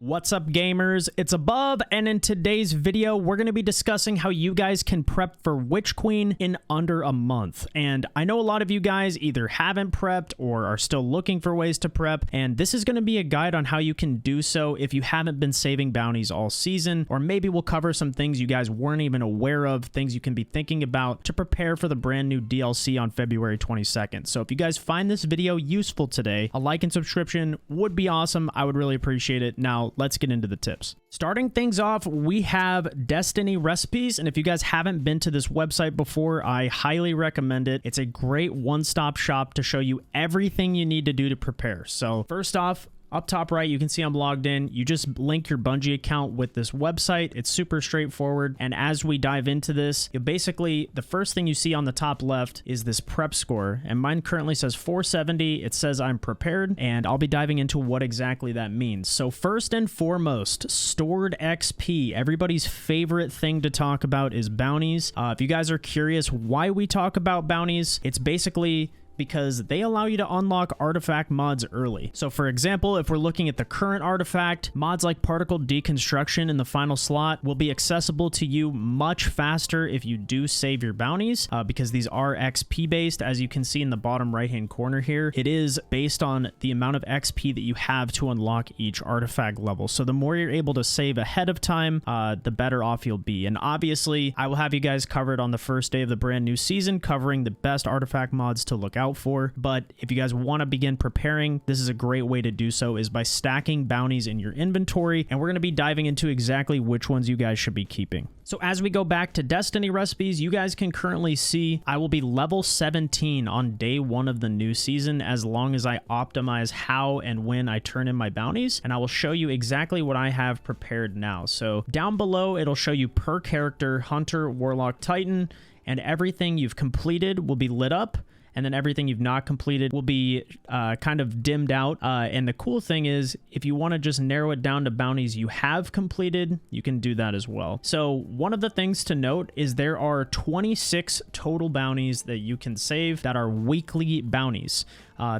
What's up, gamers? It's Above, and in today's video, we're going to be discussing how you guys can prep for Witch Queen in under a month. And I know a lot of you guys either haven't prepped or are still looking for ways to prep, and this is going to be a guide on how you can do so if you haven't been saving bounties all season, or maybe we'll cover some things you guys weren't even aware of, things you can be thinking about to prepare for the brand new DLC on February 22nd. So if you guys find this video useful today, a like and subscription would be awesome. I would really appreciate it. Now, let's get into the tips. Starting things off, we have Destiny recipes, and if you guys haven't been to this website before, I highly recommend it. It's a great one-stop shop to show you everything you need to do to prepare. So first off, up top right, you can see I'm logged in. You just link your Bungie account with this website. It's super straightforward. And as we dive into this, you basically, the first thing you see on the top left is this prep score. And mine currently says 470. It says I'm prepared, and I'll be diving into what exactly that means. So first and foremost, stored XP. Everybody's favorite thing to talk about is bounties. If you guys are curious why we talk about bounties, it's basically because they allow you to unlock artifact mods early. So for example, if we're looking at the current artifact, mods like particle deconstruction in the final slot will be accessible to you much faster if you do save your bounties, because these are XP based. As you can see in the bottom right hand corner here, it is based on the amount of XP that you have to unlock each artifact level. So the more you're able to save ahead of time, the better off you'll be. And obviously, I will have you guys covered on the first day of the brand new season, covering the best artifact mods to look out for. But if you guys want to begin preparing, this is a great way to do so, is by stacking bounties in your inventory, and we're going to be diving into exactly which ones you guys should be keeping. So as we go back to Destiny recipes, you guys can currently see I will be level 17 on day 1 of the new season, as long as I optimize how and when I turn in my bounties, and I will show you exactly what I have prepared now. So down below, it'll show you per character, Hunter, Warlock, Titan, and everything you've completed will be lit up, and then everything you've not completed will be kind of dimmed out. And the cool thing is, if you want to just narrow it down to bounties you have completed, you can do that as well. So one of the things to note is there are 26 total bounties that you can save that are weekly bounties.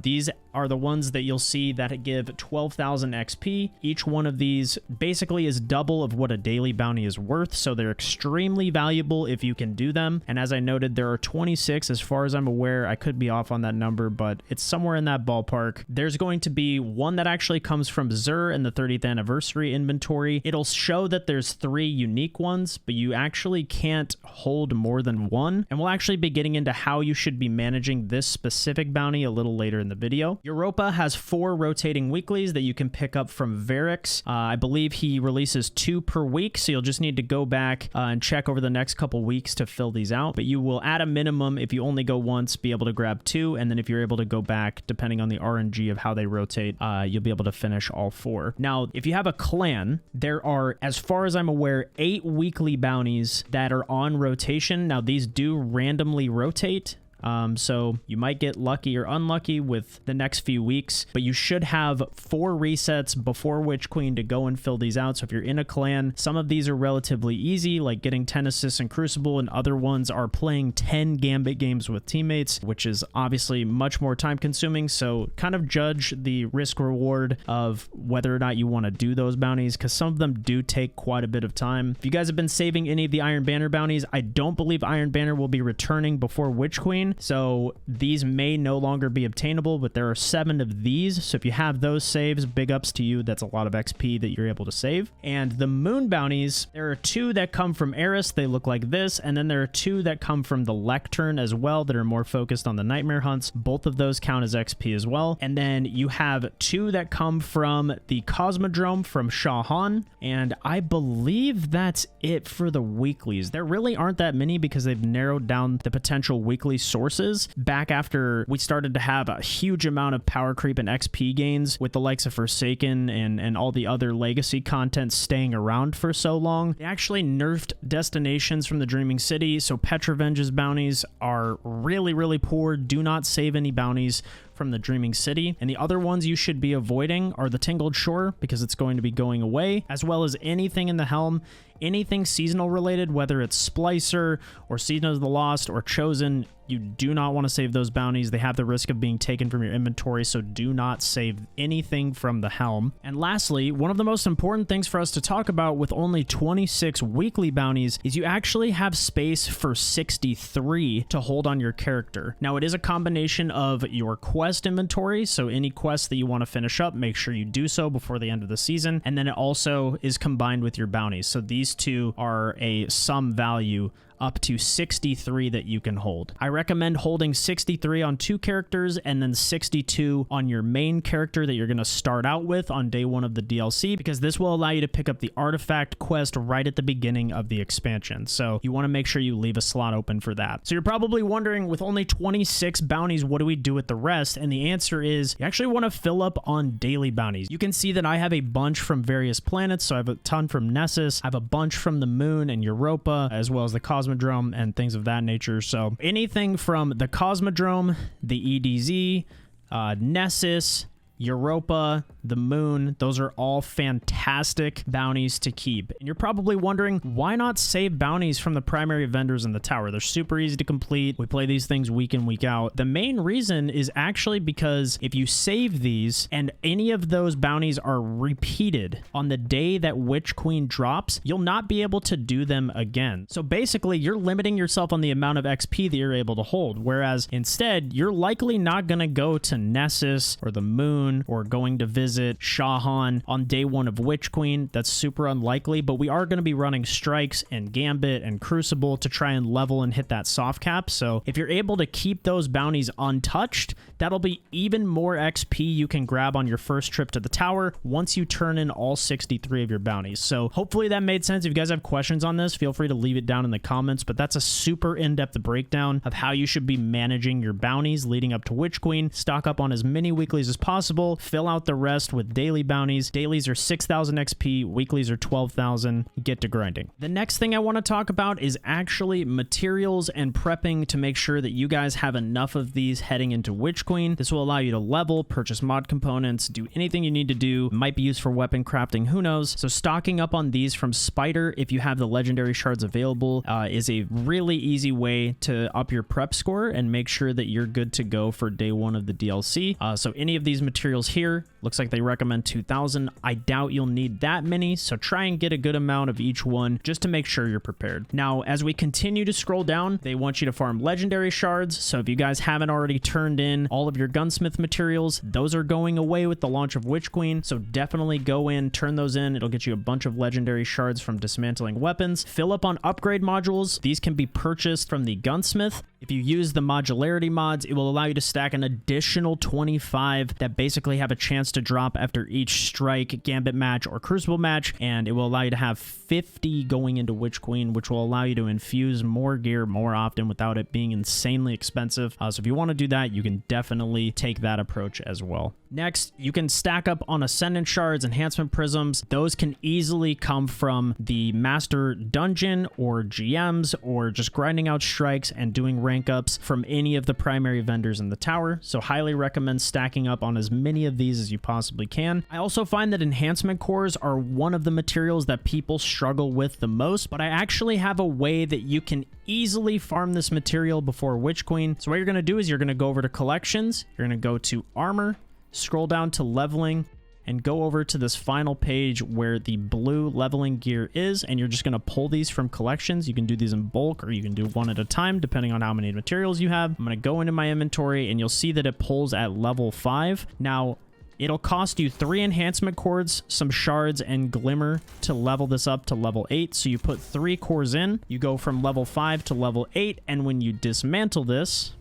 These are the ones that you'll see that give 12,000 XP. Each one of these basically is double of what a daily bounty is worth, so they're extremely valuable if you can do them. And as I noted, there are 26 as far as I'm aware. I could be off on that number, but it's somewhere in that ballpark. There's going to be one that actually comes from Xur in the 30th anniversary inventory. It'll show that there's 3 unique ones, but you actually can't hold more than one. And we'll actually be getting into how you should be managing this specific bounty a little later in the video. Europa has 4 rotating weeklies that you can pick up from Varix. I believe he releases 2 per week, so you'll just need to go back and check over the next couple weeks to fill these out. But you will, at a minimum, if you only go once, be able to grab 2, and then if you're able to go back, depending on the RNG of how they rotate, you'll be able to finish all 4. Now, if you have a clan, there are, as far as I'm aware, 8 weekly bounties that are on rotation. Now, these do randomly rotate. So you might get lucky or unlucky with the next few weeks, but you should have 4 resets before Witch Queen to go and fill these out. So if you're in a clan, some of these are relatively easy, like getting 10 assists in Crucible, and other ones are playing 10 Gambit games with teammates, which is obviously much more time consuming. So kind of judge the risk reward of whether or not you want to do those bounties, because some of them do take quite a bit of time. If you guys have been saving any of the Iron Banner bounties, I don't believe Iron Banner will be returning before Witch Queen. So these may no longer be obtainable, but there are 7 of these. So if you have those saves, big ups to you. That's a lot of XP that you're able to save. And the moon bounties, there are 2 that come from Eris. They look like this. And then there are 2 that come from the Lectern as well that are more focused on the nightmare hunts. Both of those count as XP as well. And then you have 2 that come from the Cosmodrome from Shah Han. And I believe that's it for the weeklies. There really aren't that many because they've narrowed down the potential weekly sources back after we started to have a huge amount of power creep and XP gains with the likes of Forsaken and all the other legacy content staying around for so long. They actually nerfed destinations from the Dreaming City, so Petravenge's bounties are really, really poor. Do not save any bounties from the Dreaming City. And the other ones you should be avoiding are the Tingled Shore, because it's going to be going away, as well as anything in the Helm, anything seasonal related, whether it's Splicer or Season of the Lost or Chosen, You do not want to save those bounties. They have the risk of being taken from your inventory, so do not save anything from the helm. And lastly, one of the most important things for us to talk about with only 26 weekly bounties is you actually have space for 63 to hold on your character. Now, it is a combination of your quest inventory, so any quests that you want to finish up, make sure you do so before the end of the season, and then it also is combined with your bounties. So these two are a sum value up to 63 that you can hold. I recommend holding 63 on 2 characters and then 62 on your main character that you're going to start out with on day 1 of the DLC, because this will allow you to pick up the artifact quest right at the beginning of the expansion. So you want to make sure you leave a slot open for that. So you're probably wondering, with only 26 bounties, what do we do with the rest? And the answer is you actually want to fill up on daily bounties. You can see that I have a bunch from various planets. So I have a ton from Nessus. I have a bunch from the moon and Europa, as well as the Cosmodrome and things of that nature. So anything from the Cosmodrome, the EDZ, Nessus, Europa, the moon, those are all fantastic bounties to keep. And you're probably wondering, why not save bounties from the primary vendors in the tower? They're super easy to complete. We play these things week in, week out. The main reason is actually because if you save these and any of those bounties are repeated on the day that Witch Queen drops, you'll not be able to do them again. So basically, you're limiting yourself on the amount of XP that you're able to hold, whereas instead, you're likely not going to go to Nessus or the moon or going to visit Shahan on day 1 of Witch Queen. That's super unlikely, but we are going to be running Strikes and Gambit and Crucible to try and level and hit that soft cap. So if you're able to keep those bounties untouched, that'll be even more XP you can grab on your first trip to the tower once you turn in all 63 of your bounties. So hopefully that made sense. If you guys have questions on this, feel free to leave it down in the comments, but that's a super in-depth breakdown of how you should be managing your bounties leading up to Witch Queen. Stock up on as many weeklies as possible, fill out the rest with daily bounties. Dailies are 6,000 XP, weeklies are 12,000. Get to grinding. The next thing I want to talk about is actually materials and prepping to make sure that you guys have enough of these heading into Witch Queen. This will allow you to level, purchase mod components, do anything you need to do. It might be used for weapon crafting, who knows? So stocking up on these from Spider, if you have the legendary shards available, is a really easy way to up your prep score and make sure that you're good to go for day 1 of the DLC. So any of these materials here, looks like they recommend 2,000. I doubt you'll need that many, so try and get a good amount of each one just to make sure you're prepared. Now, as we continue to scroll down, they want you to farm legendary shards. So if you guys haven't already turned in all of your gunsmith materials, those are going away with the launch of Witch Queen. So definitely go in, turn those in. It'll get you a bunch of legendary shards from dismantling weapons. Fill up on upgrade modules. These can be purchased from the gunsmith. If you use the modularity mods, it will allow you to stack an additional 25 that basically have a chance to drop after each strike, gambit match, or crucible match, and it will allow you to have 50 going into Witch Queen, which will allow you to infuse more gear more often without it being insanely expensive. So if you want to do that, you can definitely take that approach as well. Next, you can stack up on Ascendant Shards, Enhancement Prisms. Those can easily come from the Master Dungeon or GMs, or just grinding out strikes and doing rank ups from any of the primary vendors in the tower. So highly recommend stacking up on as many of these as you possibly can. I also find that enhancement cores are one of the materials that people struggle with the most, but I actually have a way that you can easily farm this material before Witch Queen. So what you're going to do is you're going to go over to collections, you're going to go to armor, scroll down to leveling, and go over to this final page where the blue leveling gear is, and you're just going to pull these from collections. You can do these in bulk, or you can do one at a time depending on how many materials you have. I'm going to go into my inventory, and you'll see that it pulls at level 5. Now, it'll cost you 3 enhancement cords, some shards, and glimmer to level this up to level 8. So you put 3 cores in, you go from level 5 to level 8, and when you dismantle this,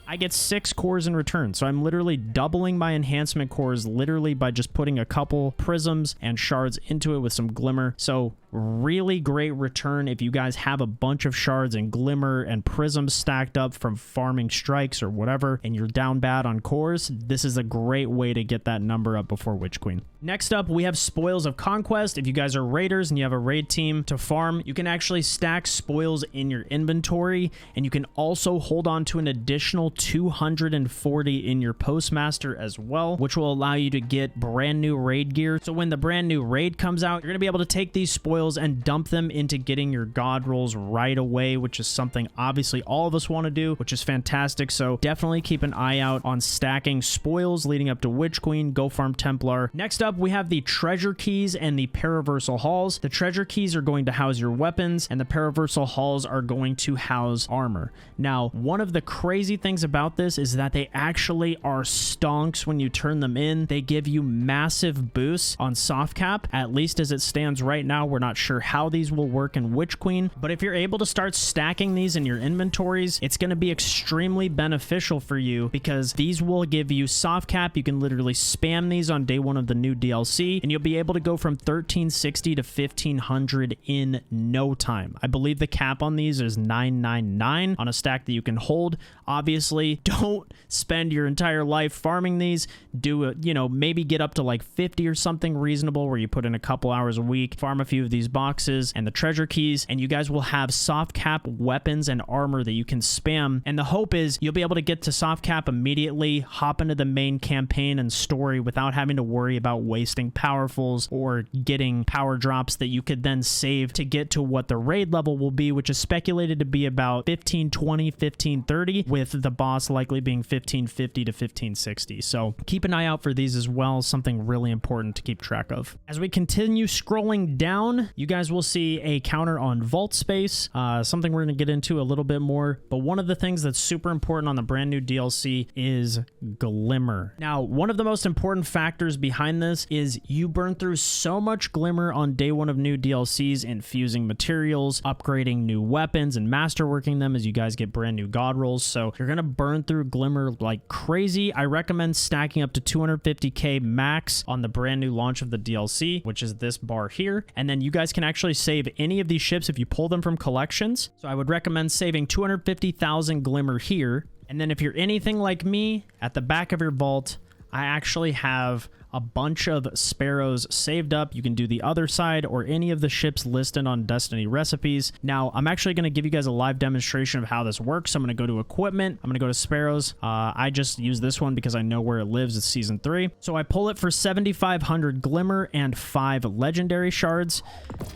I get 6 cores in return. So I'm literally doubling my enhancement cores literally by just putting a couple prisms and shards into it with some glimmer. So really great return if you guys have a bunch of shards and glimmer and prisms stacked up from farming strikes or whatever, and you're down bad on cores. This is a great way to get that number up before Witch Queen. Next up, we have Spoils of Conquest. If you guys are raiders and you have a raid team to farm, you can actually stack spoils in your inventory, and you can also hold on to an additional 240 in your Postmaster as well, which will allow you to get brand new raid gear. So when the brand new raid comes out, you're going to be able to take these spoils spoils and dump them into getting your god rolls right away, which is something obviously all of us want to do, which is fantastic. So definitely keep an eye out on stacking spoils leading up to Witch Queen. Go farm Templar. Next up, we have the treasure keys and the Paraversal halls. The treasure keys are going to house your weapons, and the Paraversal halls are going to house armor. Now, one of the crazy things about this is that they actually are stonks when you turn them in. They give you massive boosts on soft cap, at least as it stands right now. We're not sure how these will work in Witch Queen, but if you're able to start stacking these in your inventories, it's going to be extremely beneficial for you because these will give you soft cap. You can literally spam these on day one of the new DLC, and you'll be able to go from 1360 to 1500 in no time. I believe the cap on these is 999 on a stack that you can hold. Obviously, don't spend your entire life farming these. Do it, maybe get up to like 50 or something reasonable where you put in a couple hours a week, farm a few of these boxes and the treasure keys, and you guys will have soft cap weapons and armor that you can spam. And the hope is you'll be able to get to soft cap immediately, hop into the main campaign and story without having to worry about wasting powerfuls or getting power drops that you could then save to get to what the raid level will be, which is speculated to be about 1520, 1530, with the boss likely being 1550 to 1560. So keep an eye out for these as well, something really important to keep track of. As we continue scrolling down, you guys will see a counter on vault space, something we're going to get into a little bit more, but one of the things that's super important on the brand new DLC is Glimmer. Now, one of the most important factors behind this is you burn through so much Glimmer on day one of new DLCs, infusing materials, upgrading new weapons, and masterworking them as you guys get brand new god rolls. So you're going to burn through Glimmer like crazy. I recommend stacking up to 250k max on the brand new launch of the DLC, which is this bar here. And then you guys can actually save any of these ships if you pull them from collections. So I would recommend saving 250,000 Glimmer here. And then if you're anything like me, at the back of your vault, I actually have a bunch of sparrows saved up. You can do the other side or any of the ships listed on Destiny recipes. Now, I'm actually going to give you guys a live demonstration of how this works. So I'm going to go to equipment. I'm going to go to sparrows. I just use this one because I know where it lives. It's season 3. So I pull it for 7,500 Glimmer and 5 legendary shards.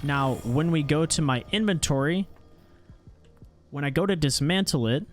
Now, when we go to my inventory, when I go to dismantle it,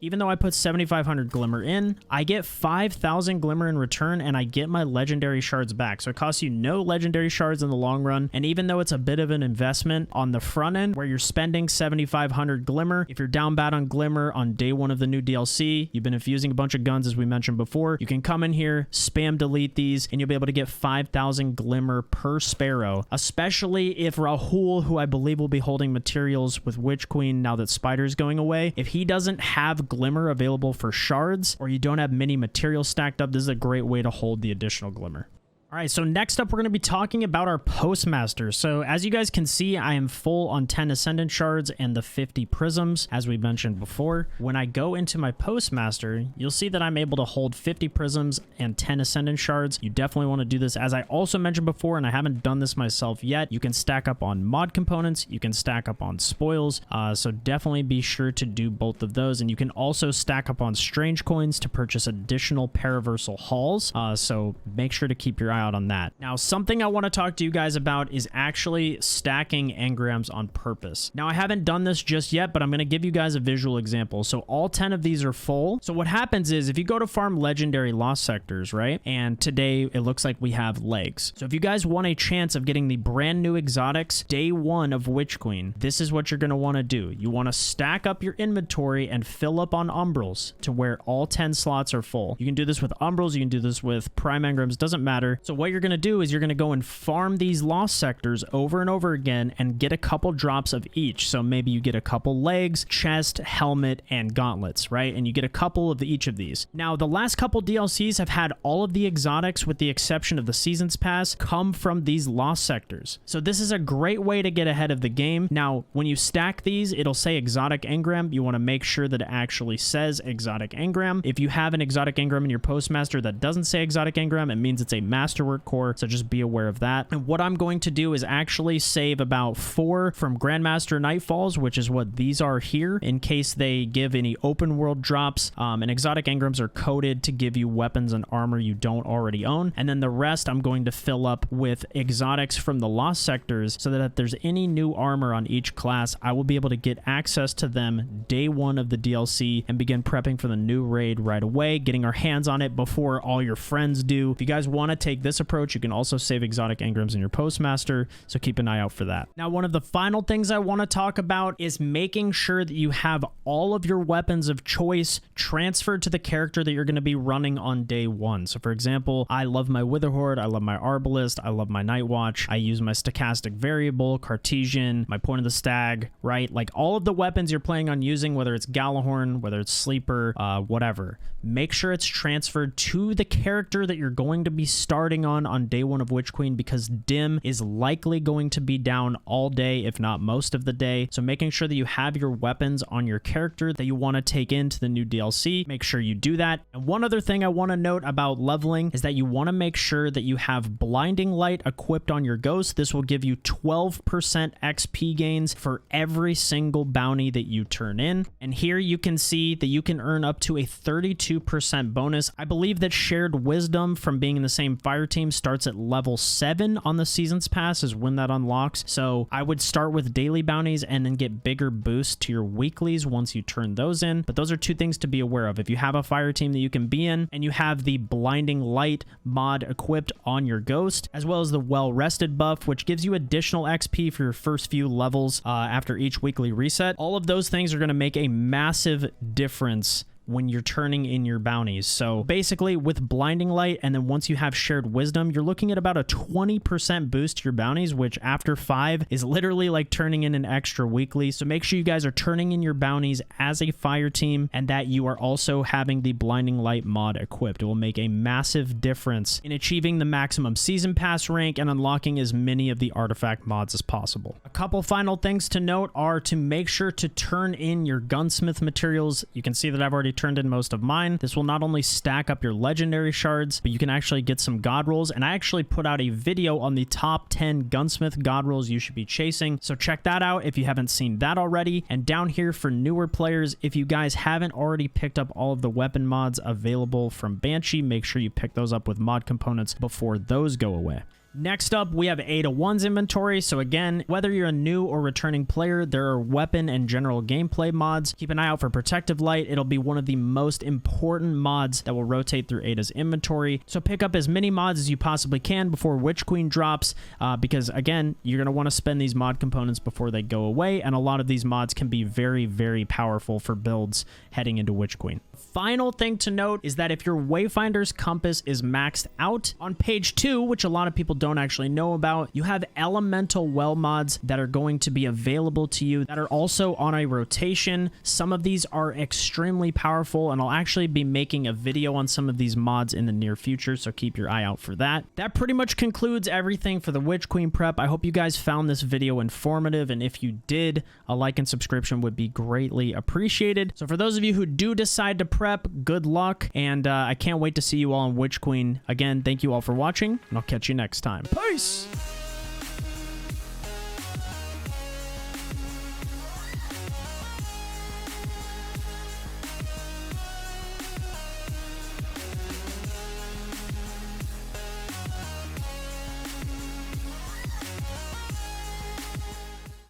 even though I put 7,500 Glimmer in, I get 5,000 Glimmer in return, and I get my legendary shards back. So it costs you no legendary shards in the long run. And even though it's a bit of an investment on the front end where you're spending 7,500 Glimmer, if you're down bad on Glimmer on day one of the new DLC, you've been infusing a bunch of guns as we mentioned before, you can come in here, spam delete these, and you'll be able to get 5,000 Glimmer per sparrow, especially if Rahul, who I believe will be holding materials with Witch Queen now that Spider's going away, if he doesn't have Glimmer available for shards, or you don't have many materials stacked up, this is a great way to hold the additional Glimmer. All right, so next up, we're going to be talking about our Postmaster. So as you guys can see, I am full on 10 Ascendant Shards and the 50 Prisms, as we mentioned before. When I go into my Postmaster, you'll see that I'm able to hold 50 Prisms and 10 Ascendant Shards. You definitely want to do this. As I also mentioned before, and I haven't done this myself yet, you can stack up on mod components, you can stack up on spoils, so definitely be sure to do both of those. And you can also stack up on strange coins to purchase additional Paraversal hauls, so make sure to keep your eye out on that. Now, something I want to talk to you guys about is actually stacking engrams on purpose. Now, I haven't done this just yet, but I'm going to give you guys a visual example. So all 10 of these are full. So what happens is if you go to farm legendary lost sectors, right? And today it looks like we have legs. So if you guys want a chance of getting the brand new exotics day one of Witch Queen, this is what you're going to want to do. You want to stack up your inventory and fill up on umbrals to where all 10 slots are full. You can do this with umbrals. You can do this with prime engrams. Doesn't matter. So what you're going to do is you're going to go and farm these lost sectors over and over again and get a couple drops of each. So maybe you get a couple legs, chest, helmet, and gauntlets, right? And you get a couple of each of these. Now, the last couple DLCs have had all of the exotics, with the exception of the Seasons Pass, come from these lost sectors. So this is a great way to get ahead of the game. Now, when you stack these, it'll say exotic engram. You want to make sure that it actually says exotic engram. If you have an exotic engram in your Postmaster that doesn't say exotic engram, it means it's a master Masterwork core, so just be aware of that. And what I'm going to do is actually save about 4 from Grandmaster Nightfalls, which is what these are here, in case they give any open world drops. And exotic engrams are coded to give you weapons and armor you don't already own. And then the rest I'm going to fill up with exotics from the Lost Sectors, so that if there's any new armor on each class, I will be able to get access to them day 1 of the DLC and begin prepping for the new raid right away, getting our hands on it before all your friends do. If you guys want to take this approach, you can also save exotic engrams in your Postmaster, so keep an eye out for that. Now, one of the final things I want to talk about is making sure that you have all of your weapons of choice transferred to the character that you're going to be running on day 1. So for example, I love my Witherhoard, I love my Arbalist, I love my Nightwatch, I use my stochastic variable, Cartesian, my Point of the Stag, right? Like all of the weapons you're planning on using, whether it's Galahorn, whether it's Sleeper, whatever, make sure it's transferred to the character that you're going to be starting on day 1 of Witch Queen, because dim is likely going to be down all day, if not most of the day. So making sure that you have your weapons on your character that you want to take into the new DLC, make sure you do that. And one other thing I want to note about leveling is that you want to make sure that you have Blinding Light equipped on your Ghost. This will give you 12% XP gains for every single bounty that you turn in. And here you can see that you can earn up to a 32% bonus. I believe that Shared Wisdom from being in the same fire team starts at level 7 on the Seasons Pass is when that unlocks. So I would start with daily bounties and then get bigger boosts to your weeklies once you turn those in. But those are 2 things to be aware of. If you have a fire team that you can be in and you have the Blinding Light mod equipped on your Ghost, as well as the Well Rested buff, which gives you additional XP for your first few levels after each weekly reset, all of those things are going to make a massive difference when you're turning in your bounties. So basically with Blinding Light, and then once you have Shared Wisdom, you're looking at about a 20% boost to your bounties, which after 5 is literally like turning in an extra weekly. So make sure you guys are turning in your bounties as a fire team, and that you are also having the Blinding Light mod equipped. It will make a massive difference in achieving the maximum season pass rank and unlocking as many of the artifact mods as possible. A couple final things to note are to make sure to turn in your gunsmith materials. You can see that I've already turned in most of mine. This will not only stack up your legendary shards, but you can actually get some god rolls. And I actually put out a video on the top 10 gunsmith god rolls you should be chasing. So check that out if you haven't seen that already. And down here for newer players, if you guys haven't already picked up all of the weapon mods available from Banshee, make sure you pick those up with mod components before those go away. Next up, we have A to 1's inventory. So again, whether you're a new or returning player, there are weapon and general gameplay mods. Keep an eye out for Protective Light. It'll be one of the most important mods that will rotate through Ada's inventory. So pick up as many mods as you possibly can before Witch Queen drops, because again, you're going to want to spend these mod components before they go away. And a lot of these mods can be very, very powerful for builds heading into Witch Queen. Final thing to note is that if your Wayfinder's Compass is maxed out, on page 2, which a lot of people don't actually know about, you have elemental well mods that are going to be available to you that are also on a rotation. Some of these are extremely powerful, and I'll actually be making a video on some of these mods in the near future, so keep your eye out for that. That pretty much concludes everything for the Witch Queen prep. I hope you guys found this video informative, and if you did, a like and subscription would be greatly appreciated. So for those of you who do decide to prep, good luck, and I can't wait to see you all on Witch Queen. Again, thank you all for watching, and I'll catch you next time. Peace!